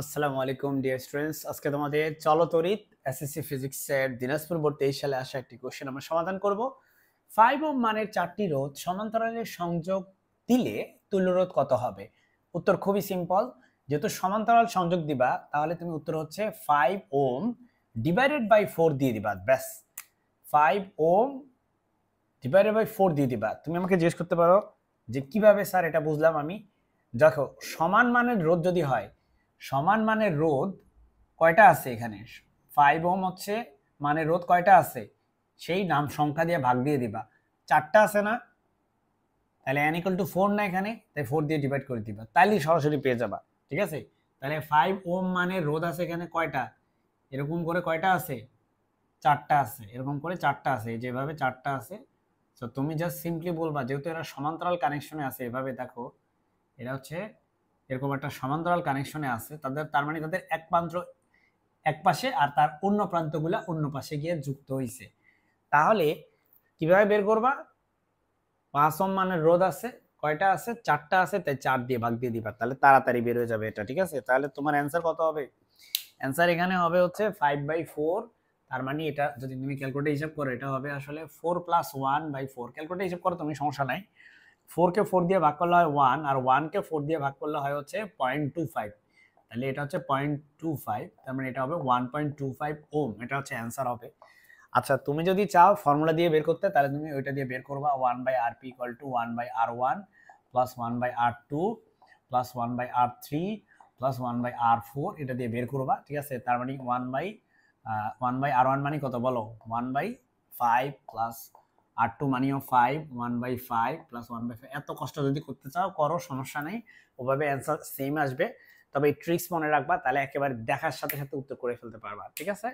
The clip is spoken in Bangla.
আসসালামু আলাইকুম ডিয়ার স্টুডেন্টস, আজকে তোমাদের চলতরিৎ এসএসসি ফিজিক্সের দিনাজপুর বোর্ড 23 সালে আসা একটি কোশ্চেন আমরা সমাধান করব। 5 ওহম মানের চারটি রোধ সমান্তরালে সংযোগ দিলে তুল্যরোধ কত হবে? উত্তর খুবই সিম্পল। যেহেতু সমান্তরাল সংযোগ দিবা তাহলে তুমি উত্তর হচ্ছে 5 ওহম ডিভাইডেড বাই 4 দিয়ে দিবা। ব্যাস, 5 ওহম ডিভাইডেড বাই 4 দিয়ে দিবা। তুমি আমাকে জিজ্ঞেস করতে পারো যে কিভাবে স্যার এটা বুঝলাম আমি। দেখো, সমান মানের রোধ যদি হয়, সমান মানের রোধ কয়টা আছে এখানে? 5 ওহম হচ্ছে মানের রোধ কয়টা আছে সেই নাম সংখ্যা দিয়ে ভাগ দিয়ে দিবা। 4টা আছে না? তাহলে n = 4 না এখানে, তাই 4 দিয়ে ডিভাইড করে দিবা, তাইলেই সরাসরি পেয়ে যাবা। ঠিক আছে, তাহলে 5 ওহম মানের রোধ আছে এখানে কয়টা? এরকম করে কয়টা আছে? 4টা আছে। এরকম করে 4টা আছে, যেভাবে 4টা আছে। তো তুমি জাস্ট সিম্পলি বলবা, যেহেতু এরা সমান্তরাল কানেকশনে আছে, এভাবে দেখো, এটা হচ্ছে এরকম একটা সমান্তরাল কানেকশনে আছে, তার মানে তাদের এক প্রান্ত এক পাশে আর তার অন্য প্রান্তগুলা অন্য পাশে গিয়ে যুক্ত হইছে। তাহলে কিভাবে বের করবা? 5 ওহম মানের রোধ আছে, কয়টা আছে? 4টা আছে, তাই 4 দিয়ে ভাগ দিয়ে দিবা, তাহলে তাড়াতাড়ি বের হয়ে যাবে এটা। ঠিক আছে, তাহলে তোমার অ্যান্সার কত হবে? অ্যান্সার এখানে হবে হচ্ছে 5/4। তার মানে এটা যদি তুমি ক্যালকুলেটর হিসাব করো, এটা হবে আসলে 4 + 1/4। ক্যালকুলেটর হিসাব করো তুমি, সমস্যা নাই। 4 কে 4 দিয়ে ভাগ করলে হয় 1, আর 1 কে 4 দিয়ে ভাগ করলে হয় হচ্ছে 0.25। তাহলে এটা হচ্ছে 0.25, তার মানে এটা হবে 1.25 ওহম। এটা হচ্ছে অ্যান্সার হবে। আচ্ছা, তুমি যদি চাও ফর্মুলা দিয়ে বের করতে, তাহলে তুমি ওইটা দিয়ে বের করবা। 1/rp = 1/r1 plus 1/r2 plus 1/r3 plus 1/r4, এটা দিয়ে বের করবা। ঠিক আছে, তার মানে 1/r1 মানে কত বলো? 1/5 প্লাস r2 মানেও 5, 1/5 প্লাস 1/5। এত কষ্ট যদি করতে চাও করো, সমস্যা নেই, ওভাবে অ্যান্সার সেম আসবে। তবে এই ট্রিক্স মনে রাখবা, তাহলে একেবারে দেখার সাথে সাথে উত্তর করে ফেলতে পারবা। ঠিক আছে,